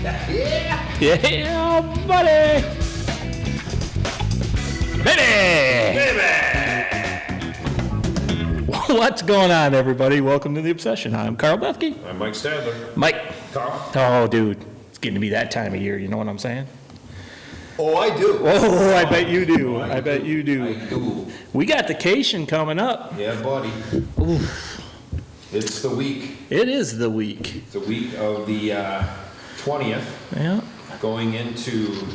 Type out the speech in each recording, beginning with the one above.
Yeah, buddy! Baby! What's going on, everybody? Welcome to The Obsession. I'm Carl Bethke. I'm Mike Stadler. Mike. Carl. Oh, dude. It's getting to be that time of year. You know what I'm saying? Oh, I do. Oh, I bet you do. I bet you do. I do. We got vacation coming up. Yeah, buddy. Oof. It's the week. It is the week. It's the week of the 20th. Yeah. Going into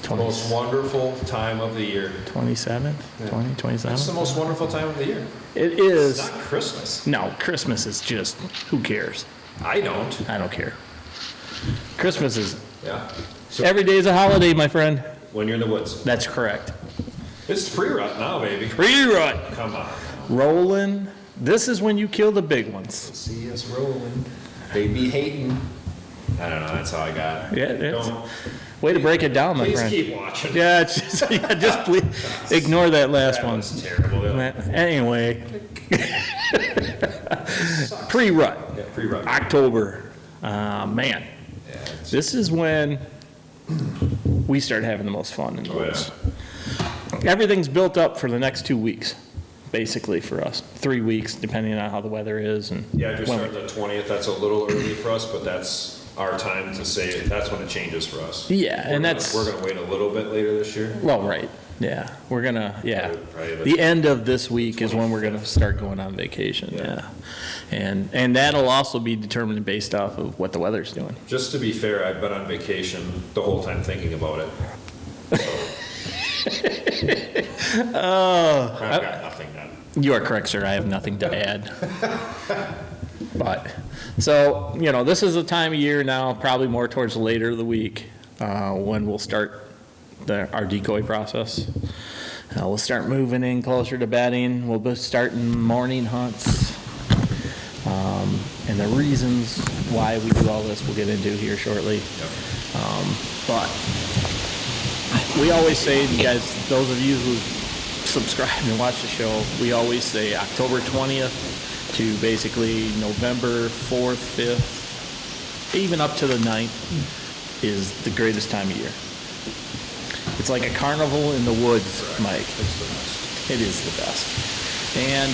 the most wonderful time of the year. 27th? Yeah. 27th? It's the most wonderful time of the year. It is. It's not Christmas. No, Christmas is just, who cares? I don't. I don't care. Christmas is, Yeah. So every day is a holiday, my friend. when you're in the woods. That's correct. It's pre-rut now, baby. Pre-Rut. Come on. Rolling. This is when you kill the big ones. See us rolling. They be hating. I don't know. That's all I got. Yeah, Don't. way to break it down, my Please friend. keep watching. Yeah, just please ignore that last That one. was terrible. Anyway, pre-rut, Yeah, pre-rut. October. Man, Yeah, it's- this is when we start having the most fun in the Oh, yeah. woods. Everything's built up for the next 2 weeks, basically for us. 3 weeks, depending on how the weather is and Yeah, if you're when starting the 20th, that's a little early for us, but that's our time to say that's when it changes for us. Yeah, and that's We're gonna wait a little bit later this year. well, right. Yeah, we're gonna. Yeah, Probably the end of this week is when we're gonna start going on vacation. Yeah, and that'll also be determined based off of what the weather's doing. Just to be fair, I've been on vacation the whole time thinking about it. Oh, I've got nothing done. you are correct, sir. I have nothing to add. But so this is the time of year now, probably more towards the later of the week, when we'll start our decoy process. We'll start moving in closer to bedding. We'll be starting morning hunts. And the reasons why we do all this we'll get into here shortly. But we always say, you guys, those of you who subscribe and watch the show, we always say October 20th to basically November 4th, 5th, even up to the 9th is the greatest time of year. It's like a carnival in the woods, Mike. It is the best. And,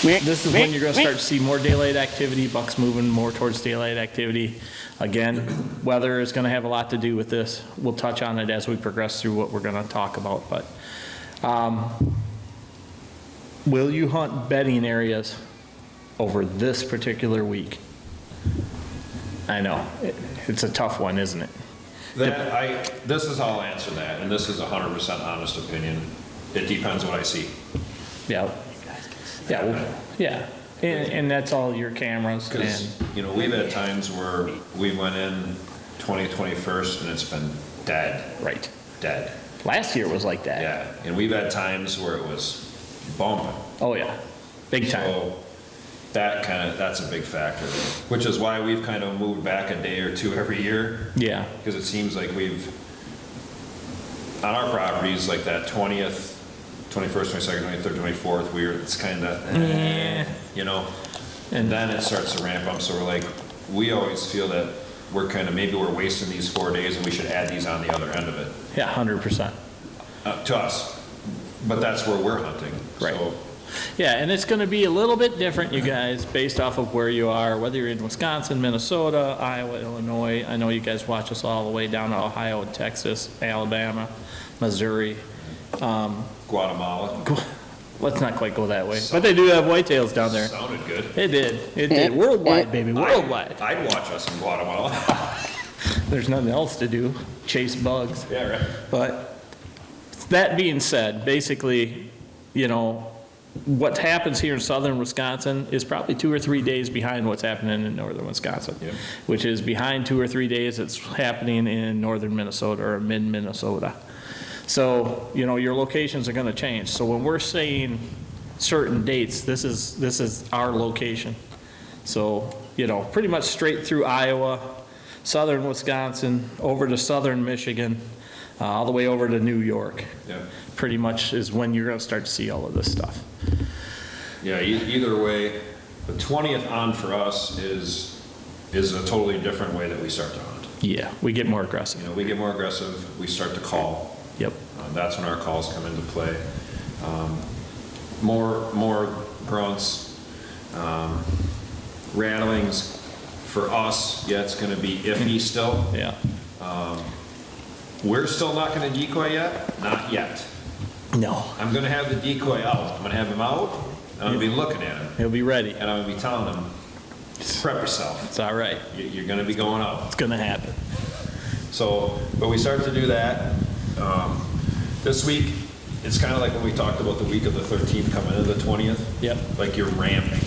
this is when you're going to start to see more daylight activity, bucks moving more towards daylight activity. Again, weather is going to have a lot to do with this. We'll touch on it as we progress through what we're going to talk about. But will you hunt bedding areas over this particular week? I know. It's a tough one, isn't it? This is how I'll answer that, and this is 100% honest opinion. It depends what I see. Yeah. Yeah. And that's all your cameras. Because, we've had times where we went in 2021 and it's been dead. Right. Dead. Last year was like that. Yeah, and we've had times where it was bumping. Oh, yeah. Big time. So that's a big factor, which is why we've kind of moved back a day or two every year. Yeah. Because it seems like on our properties, like that 20th, 21st, 22nd, 23rd, 24th, it's kind of, and then it starts to ramp up. So we always feel that maybe we're wasting these 4 days and we should add these on the other end of it. Yeah, 100%. To us. But that's where we're hunting. Right. So, yeah, and it's going to be a little bit different, you guys, based off of where you are, whether you're in Wisconsin, Minnesota, Iowa, Illinois. I know you guys watch us all the way down to Ohio, Texas, Alabama, Missouri. Guatemala. Let's not quite go that way. But they do have whitetails down there. Sounded good. It did. It did. Worldwide, baby. Worldwide. I'd watch us in Guatemala. There's nothing else to do. Chase bugs. Yeah, right. But that being said, basically, what happens here in southern Wisconsin is probably 2 or 3 days behind what's happening in northern Wisconsin, Yep. which is behind 2 or 3 days it's happening in northern Minnesota or mid-Minnesota. So, your locations are going to change. So when we're saying certain dates, this is our location. So, pretty much straight through Iowa, southern Wisconsin, over to southern Michigan, all the way over to New York. Yeah. Pretty much is when you're going to start to see all of this stuff. Yeah, either way, the 20th on for us is is a totally different way that we start to hunt. Yeah, we get more aggressive. You know, we get more aggressive, we start to call. Yep. That's when our calls come into play. More grunts, rattlings. For us, yeah, it's gonna be iffy still. Yeah. We're still not gonna decoy yet? Not yet. No. I'm gonna have the decoy out. I'm gonna have him out, and I'm gonna be looking at him. He'll be ready. And I'm gonna be telling him, prep yourself. It's all right. You're gonna be going out. It's gonna happen. So, but we start to do that. This week, it's kind of like when we talked about the week of the 13th coming into the 20th. Yep. Like you're ramping.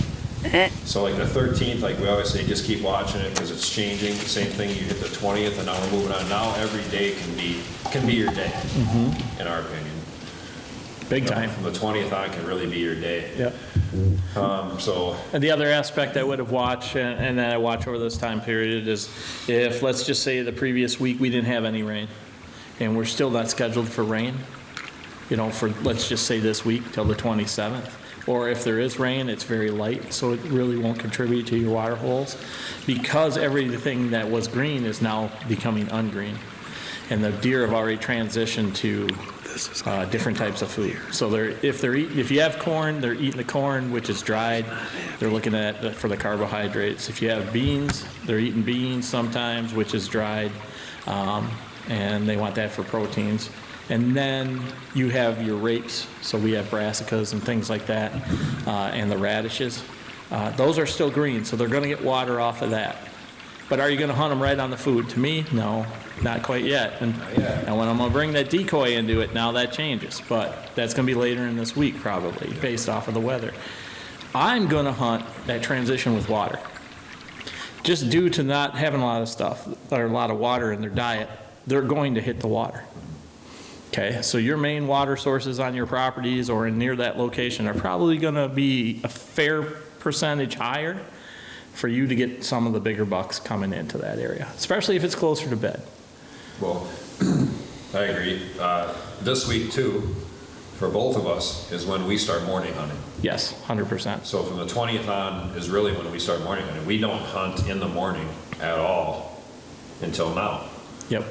So like the 13th, like we always say, just keep watching it because it's changing. Same thing, you hit the 20th and now we're moving on. Now every day can be your day, in our opinion. Big time. From the 20th on can really be your day. Yep. And the other aspect I would have watched, and that I watch over this time period, is if, let's just say the previous week we didn't have any rain, and we're still not scheduled for rain, you know, for, let's just say this week till the 27th. Or if there is rain, it's very light, so it really won't contribute to your water holes, because everything that was green is now becoming ungreen. And the deer have already transitioned to different types of food. So if you have corn, they're eating the corn, which is dried. They're looking at for the carbohydrates. If you have beans, they're eating beans sometimes, which is dried, and they want that for proteins. And then you have your rapes, so we have brassicas and things like that, and the radishes. Those are still green, so they're going to get water off of that. But are you going to hunt them right on the food? To me, no, not quite yet. And when I'm going to bring that decoy into it, now that changes. But that's going to be later in this week probably, based off of the weather. I'm going to hunt that transition with water. Just due to not having a lot of stuff, or a lot of water in their diet, they're going to hit the water. Okay, so your main water sources on your properties or near that location are probably going to be a fair percentage higher for you to get some of the bigger bucks coming into that area, especially if it's closer to bed. Well, I agree. This week too, for both of us, is when we start morning hunting. Yes, 100%. So from the 20th on is really when we start morning hunting. We don't hunt in the morning at all until now. Yep.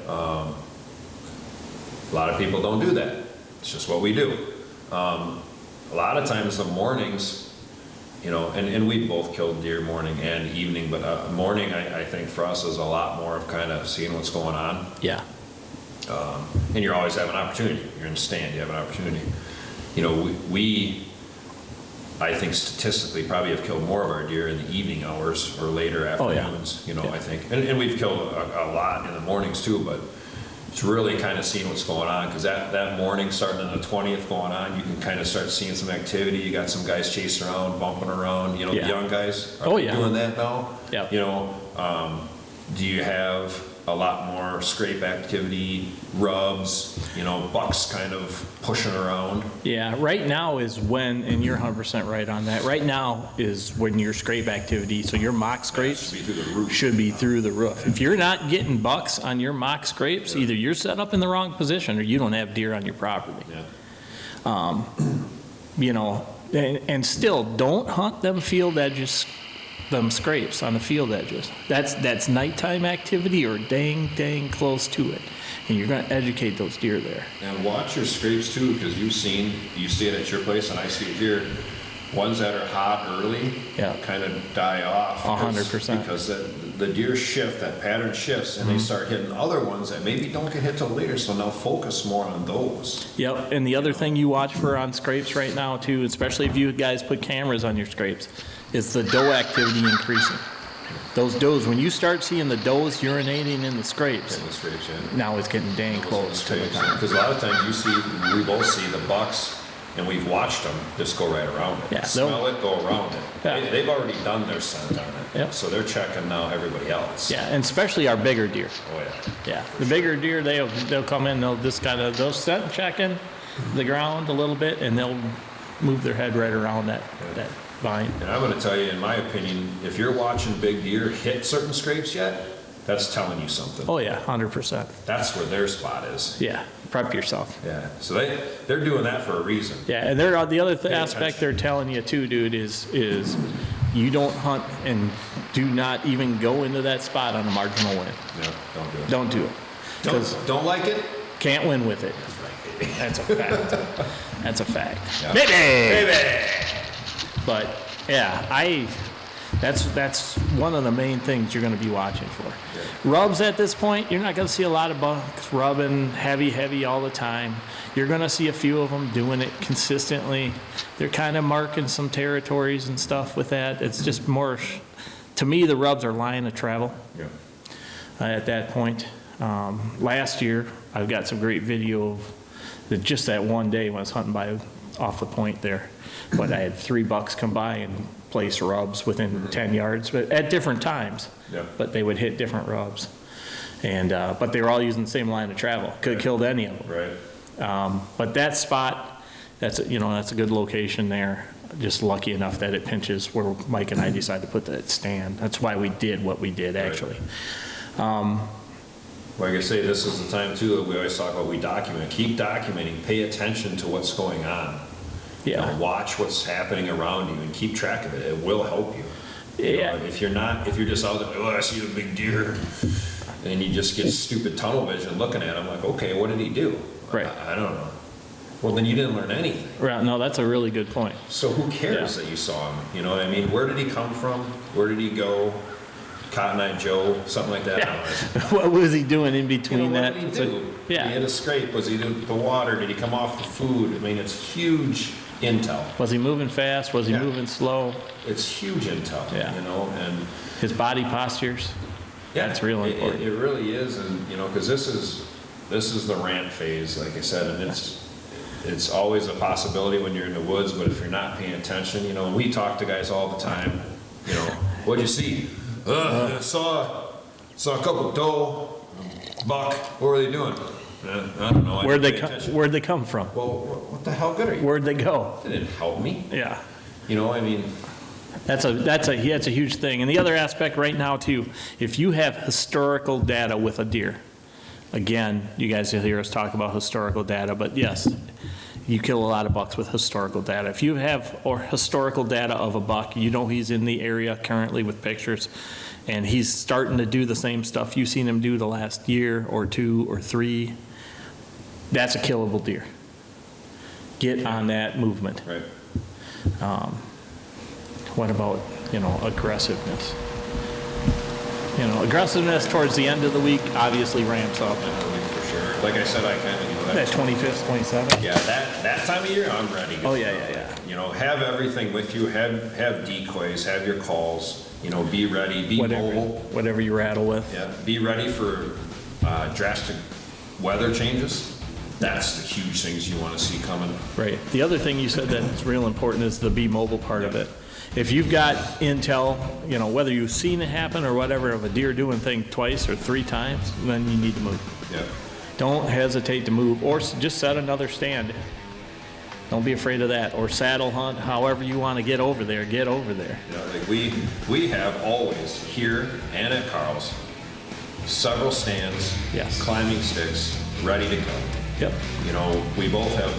A lot of people don't do that. It's just what we do. A lot of times the mornings, you know, and we both killed deer morning and evening, but morning I think for us is a lot more of kind of seeing what's going on. Yeah. And you always have an opportunity. You're in the stand, you have an opportunity. You know, we I think statistically probably have killed more of our deer in the evening hours or later afternoons, you know, I think. And we've killed a lot in the mornings too, but it's really kind of seeing what's going on, because that morning starting on the 20th going on, you can kind of start seeing some activity. You got some guys chasing around, bumping around, you know, the young guys are doing that now. Yeah. You know, do you have a lot more scrape activity, rubs, you know, bucks kind of pushing around? Yeah, right now is when, and you're 100% right on that, right now is when your scrape activity, so your mock scrapes should be through the roof. If you're not getting bucks on your mock scrapes, either you're set up in the wrong position or you don't have deer on your property. Yeah. You know, and still, don't hunt them field edges, them scrapes on the field edges. That's nighttime activity or dang close to it. And you're going to educate those deer there. And watch your scrapes too, because you see it at your place and I see it here. Ones that are hot early kind of die off. 100%. Because the deer shift, that pattern shifts, and they start hitting other ones that maybe don't get hit till later, so now focus more on those. Yep, and the other thing you watch for on scrapes right now too, especially if you guys put cameras on your scrapes, is the doe activity increasing. Those does, when you start seeing the does urinating in the scrapes, now it's getting dang close to the time. Because a lot of times we both see the bucks, and we've watched them just go right around it. Yeah, smell it, go around it. Yeah. They've already done their scent on it. Yep. So they're checking now everybody else. Yeah, and especially our bigger deer. Oh yeah. Yeah, the bigure deer, they'll come in, they'll scent checking the ground a little bit, and they'll move their head right around that vine. And I'm going to tell you, in my opinion, if you're watching big deer hit certain scrapes yet, that's telling you something. Oh yeah, 100%. That's where their spot is. Yeah, prep yourself. Yeah, so they're doing that for a reason. Yeah, and the other aspect they're telling you too, dude, is You don't hunt and do not even go into that spot on a marginal win. Yeah, don't do it. Don't do it. Don't like it? Can't win with it. That's a fact. That's a fact. Yeah. Baby! But yeah, that's one of the main things you're going to be watching for. Yeah. Rubs at this point, you're not going to see a lot of bucks rubbing heavy all the time. You're going to see a few of them doing it consistently. They're kind of marking some territories and stuff with that. It's just more, to me, the rubs are line of travel at that point. Last year, I've got some great video of just that one day when I was hunting off the point there. But I had 3 bucks come by and place rubs within 10 yards, but at different times. Yeah. But they would hit different rubs. And, but they were all using the same line of travel. Could have killed any of them. Right. But that spot, that's a good location there. Just lucky enough that it pinches where Mike and I decided to put that stand. That's why we did what we did, actually. Like I say, this is the time too that we always talk about, we document. Keep documenting. Pay attention to what's going on. Yeah. You know, watch what's happening around you and keep track of it. It will help you. Yeah. You know, if you're just out there, oh, I see the big deer, and you just get stupid tunnel vision looking at him, like, okay, what did he do? Right. I don't know. Well, then you didn't learn anything. Right. No, that's a really good point. So who cares that you saw him? You know what I mean? Where did he come from? Where did he go? Cotton Eye Joe, something like that. Yeah. What was he doing in between what that? did he do? Yeah. Did he hit a scrape? Was he doing the water? Did he come off the food? I mean, it's huge intel. Was he moving fast? Was he Yeah. moving slow? It's huge intel, Yeah. you know, and His body postures? That's real important. It really is, and you know, because this is the rant phase, like I said, and it's always a possibility when you're in the woods, but if you're not paying attention, you know, we talk to guys all the time, you know, what'd you see? I saw a couple doe, buck. What were they doing? I don't know. Where'd they come from? Well, what the hell good are you? Where'd they go? They didn't help me. Yeah. You know, I mean, That's a huge thing. And the other aspect right now too, if you have historical data with a deer, again, you guys will hear us talk about historical data, but yes, you kill a lot of bucks with historical data. If you have historical data of a buck, you know he's in the area currently with pictures, and he's starting to do the same stuff you've seen him do the last year or 2 or 3, that's a killable deer. Get on that movement. right. What about, aggressiveness? Aggressiveness towards the end of the week obviously ramps up. For sure. Like I said, I kind of, That 25th, 27th? yeah, that time of year, I'm ready. Oh, yeah. You know, have everything with you. Have decoys. Have your calls. You know, be ready. Be mobile. Whatever you rattle with. Yeah. Be ready for drastic weather changes. That's the huge things you want to see coming. Right. The other thing you said that's real important is the be mobile part of it. If you've got intel, whether you've seen it happen or whatever, of a deer doing thing twice or 3 times, then you need to move. Yeah. Don't hesitate to move, or just set another stand. Don't be afraid of that. Or saddle hunt, however you want to get over there, get over there. You know, like we have always here and at Carl's several stands, Yes. climbing sticks, ready to go. Yep. You know, we both have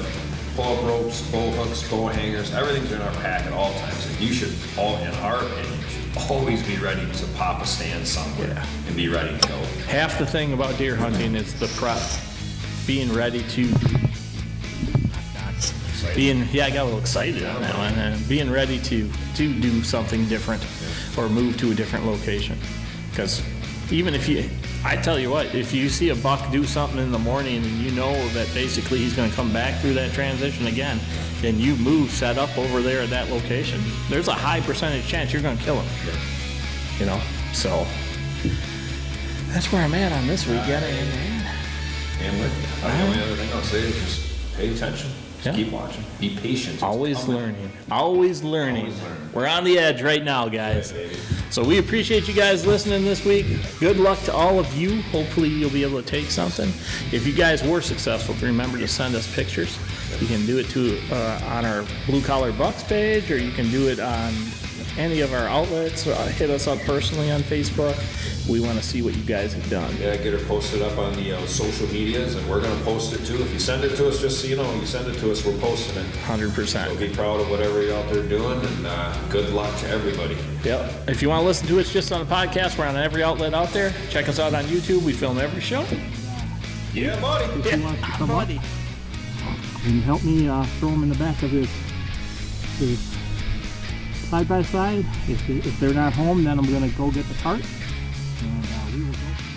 pull-up ropes, bow hooks, bow hangers. Everything's in our pack at all times. And you should, in our opinion, always be ready to pop a stand somewhere and be ready to go. Half the thing about deer hunting is the prep. Being ready to... I got a little excited on that one. Being ready to do something different or move to a different location. Because even I tell you what, if you see a buck do something in the morning and you know that basically he's going to come back through that transition again, then you move, set up over there at that location, there's a high percentage chance you're going to kill him. So that's where I'm at on this week. And with you. The only other thing I'll say is just pay attention. Just keep watching. Be patient. It's Always coming. learning. Always learning. Always learning. We're on the edge right now, guys. Yeah, baby. So we appreciate you guys listening this week. Good luck to all of you. Hopefully you'll be able to take something. If you guys were successful, remember to send us pictures. You can do it on our Blue Collar Bucks page, or you can do it on any of our outlets, hit us up personally on Facebook. We want to see what you guys have done. Yeah, get her posted up on the social medias, and we're gonna post it too. If you send it to us, just so you know, you send it to us, we're posting it. 100%. So be proud of whatever you're out there doing, and good luck to everybody. Yep. If you want to listen to us just on the podcast, we're on every outlet out there. Check us out on YouTube. We film every show. Yeah, buddy. If he wants to come up and help me throw him in the back of his side by side. If they're not home, then I'm gonna go get the cart and we will go.